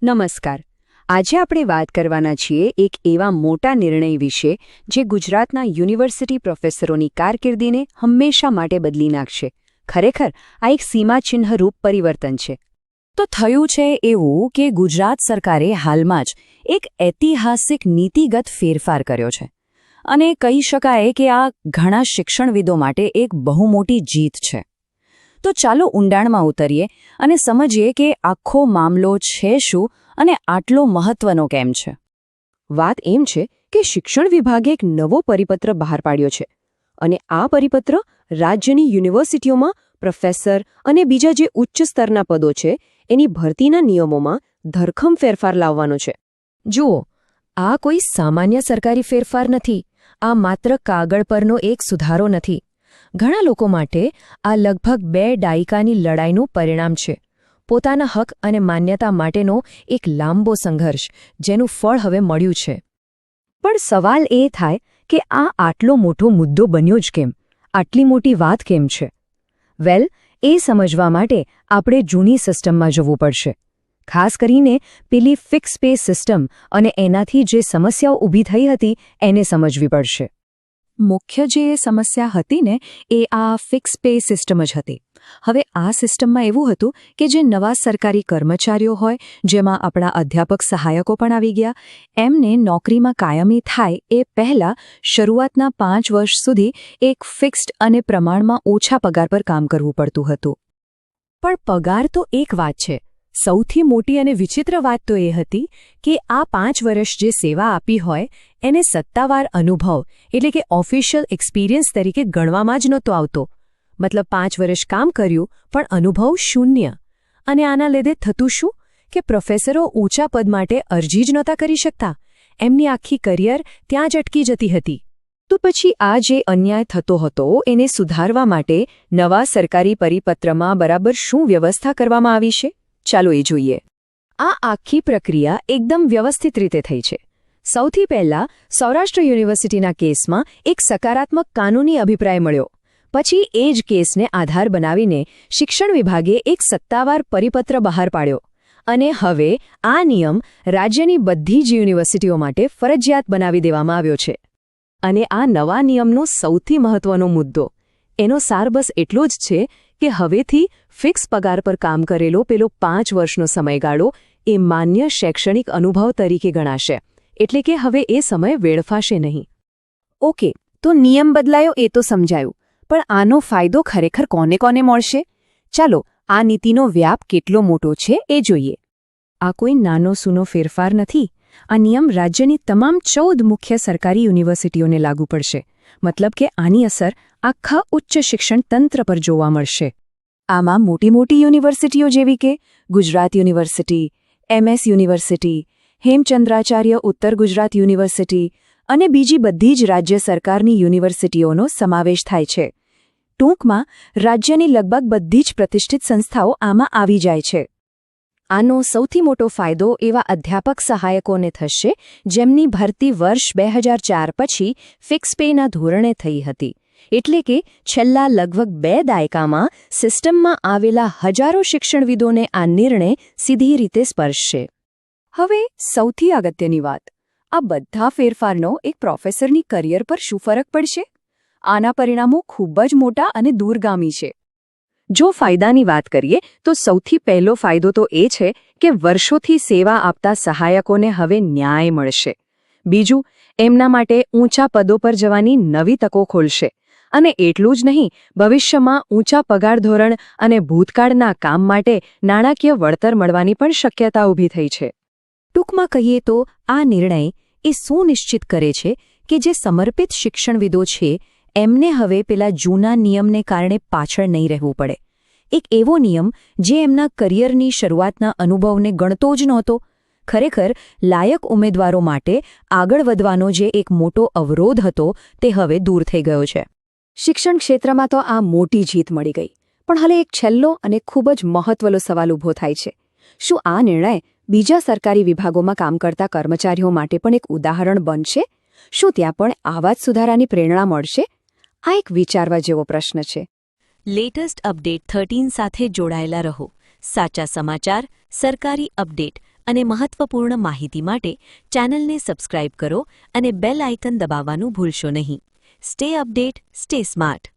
નમસ્કાર. આજે આપણે વાત કરવાના છીએ એક એવા મોટા નિર્ણય વિશે જે ગુજરાતના યુનિવર્સિટી પ્રોફેસરોની કારકિર્દીને હંમેશા માટે બદલી નાખશે. ખરેખર આ એક સીમાચિહ્નરૂપ પરિવર્તન છે. તો થયું છે એવું કે ગુજરાત સરકારે હાલમાં જ એક ઐતિહાસિક નીતિગત ફેરફાર કર્યો છે અને કહી શકાય કે આ ઘણા શિક્ષણવિદો માટે એક બહુ મોટી જીત છે. તો ચાલો ઊંડાણમાં ઉતરીએ અને સમજીએ કે આખો મામલો છે શું અને આટલો મહત્વનો કેમ છે. વાત એમ છે કે શિક્ષણ વિભાગે એક નવો પરિપત્ર બહાર પાડ્યો છે અને આ પરિપત્ર રાજ્યની યુનિવર્સિટીઓમાં પ્રોફેસર અને બીજા જે ઉચ્ચ સ્તરના પદો છે એની ભરતીના નિયમોમાં ધરખમ ફેરફાર લાવવાનો છે. જુઓ, આ કોઈ સામાન્ય સરકારી ફેરફાર નથી. આ માત્ર કાગળ પરનો એક સુધારો નથી. ઘણા લોકો માટે આ લગભગ 2 દાયકાની લડાઈનું પરિણામ છે. પોતાના હક અને માન્યતા માટેનો એક લાંબો સંઘર્ષ જેનું ફળ હવે મળ્યું છે. પણ સવાલ એ થાય કે આ આટલો મોટો મુદ્દો બન્યો જ કેમ? આટલી મોટી વાત કેમ છે? વેલ, એ સમજવા માટે આપણે જૂની સિસ્ટમમાં જવું પડશે. ખાસ કરીને પેલી ફિક્સ પે સિસ્ટમ અને એનાથી જે સમસ્યાઓ ઊભી થઈ હતી એને સમજવી પડશે. મુખ્ય જે સમસ્યા હતી ને એ આ ફિક્સ પે સિસ્ટમ જ હતી. હવે આ સિસ્ટમમાં એવું હતું કે જે નવા સરકારી કર્મચારીઓ હોય, જેમાં આપણા અધ્યાપક સહાયકો પણ આવી ગયા, એમને નોકરીમાં કાયમી થાય એ પહેલાં શરૂઆતના 5 વર્ષ સુધી એક ફિક્સ્ડ અને પ્રમાણમાં ઓછા પગાર પર કામ કરવું પડતું હતું. પણ પગાર તો એક વાત છે. સૌથી મોટી અને વિચિત્ર વાત તો એ હતી કે આ 5 વર્ષ જે સેવા આપી હોય એને સત્તાવાર અનુભવ એટલે કે ઓફિશિયલ એક્સપિરિયન્સ તરીકે ગણવામાં જ નહોતો આવતો. મતલબ 5 વર્ષ કામ કર્યું પણ અનુભવ શૂન્ય. અને આના લીધે થતું શું કે પ્રોફેસરો ઊંચા પદ માટે અરજી જ નહોતા કરી શકતા. એમની આખી કરિયર ત્યાં જ અટકી જતી હતી. તો પછી આ જે અન્યાય થતો હતો એને સુધારવા માટે નવા સરકારી પરિપત્રમાં બરાબર શું વ્યવસ્થા કરવામાં આવી છે? ચાલો એ જોઈએ. આ આખી પ્રક્રિયા એકદમ વ્યવસ્થિત રીતે થઈ છે. સૌથી પહેલા સૌરાષ્ટ્ર યુનિવર્સિટીના કેસમાં એક સકારાત્મક કાનૂની અભિપ્રાય મળ્યો. પછી એ જ કેસને આધાર બનાવીને શિક્ષણ વિભાગે એક સત્તાવાર પરિપત્ર બહાર પાડ્યો અને હવે આ નિયમ રાજ્યની બધી જ યુનિવર્સિટીઓ માટે ફરજિયાત બનાવી દેવામાં આવ્યો છે. અને આ નવા નિયમનો સૌથી મહત્વનો મુદ્દો એનો સાર બસ એટલો જ છે કે હવેથી ફિક્સ પગાર પર કામ કરેલો પેલો 5 વર્ષનો સમયગાળો એ માન્ય શૈક્ષણિક અનુભવ તરીકે ગણાશે. એટલે કે હવે એ સમય વેડફાશે નહીં. ઓકે, તો નિયમ બદલાયો એ તો સમજાયું, પણ આનો ફાયદો ખરેખર કોને કોને મળશે? ચાલો આ નીતિનો વ્યાપ કેટલો મોટો છે એ જોઈએ. આ કોઈ નાનો સૂનો ફેરફાર નથી. આ નિયમ રાજ્યની તમામ 14 મુખ્ય સરકારી યુનિવર્સિટીઓને લાગુ પડશે. મતલબ કે આની અસર આખા ઉચ્ચ શિક્ષણ તંત્ર પર જોવા મળશે. આમાં મોટી મોટી યુનિવર્સિટીઓ જેવી કે Gujarat university, MS university, Hemchandracharya ઉત્તર ગુજરાત યુનિવર્સિટી અને બીજી બધી જ રાજ્ય સરકારની યુનિવર્સિટીઓનો સમાવેશ થાય છે. ટૂંકમાં રાજ્યની લગભગ બધી જ પ્રતિષ્ઠિત સંસ્થાઓ આમાં આવી જાય છે. આનો સૌથી મોટો ફાયદો એવા અધ્યાપક સહાયકોને થશે જેમની ભરતી વર્ષ 2004 પછી ફિક્સ પેના ધોરણે થઈ હતી. એટલે કે છેલ્લા લગભગ 2 દાયકામાં સિસ્ટમમાં આવેલા હજારો શિક્ષણવિદોને આ નિર્ણય સીધી રીતે સ્પર્શશે. હવે સૌથી અગત્યની વાત, આ બધા ફેરફારનો એક પ્રોફેસરની કરિયર પર શું ફરક પડશે? આના પરિણામો ખૂબ જ મોટા અને દૂરગામી છે. જો ફાયદાની વાત કરીએ તો સૌથી પહેલો ફાયદો તો એ છે કે વર્ષોથી સેવા આપતા સહાયકોને હવે ન્યાય મળશે. બીજું, એમના માટે ઊંચા પદો પર જવાની નવી તકો ખોલશે. અને એટલું જ નહીં, ભવિષ્યમાં ઊંચા પગાર ધોરણ અને ભૂતકાળના કામ માટે નાણાકીય વળતર મળવાની પણ શક્યતા ઊભી થઈ છે. ટૂંકમાં કહીએ તો આ નિર્ણય એ સુનિશ્ચિત કરે છે કે જે સમર્પિત શિક્ષણવિદો છે એમને હવે પેલા જૂના નિયમને કારણે પાછળ નહીં રહેવું પડે. એક એવો નિયમ જે એમના કરિયરની શરૂઆતના અનુભવને ગણતો જ નહોતો. ખરેખર લાયક ઉમેદવારો માટે આગળ વધવાનો જે એક મોટો અવરોધ હતો તે હવે દૂર થઈ ગયો છે. શિક્ષણ ક્ષેત્રમાં તો આ મોટી જીત મળી ગઈ. પણ હવે એક છેલ્લો અને ખૂબ જ મહત્વનો સવાલ ઊભો થાય છે. શું આ નિર્ણય બીજા સરકારી વિભાગોમાં કામ કરતા કર્મચારીઓ માટે પણ એક ઉદાહરણ બનશે? શું ત્યાં પણ આવા જ સુધારાની પ્રેરણા મળશે? આ એક વિચારવા જેવો પ્રશ્ન છે. લેટેસ્ટ અપડેટ 13 સાથે જોડાયેલા રહો. સાચા સમાચાર, સરકારી અપડેટ અને મહત્વપૂર્ણ માહિતી માટે ચેનલને સબસ્ક્રાઇબ કરો અને બેલ આઇકન દબાવવાનું ભૂલશો નહીં. Stay update, stay smart.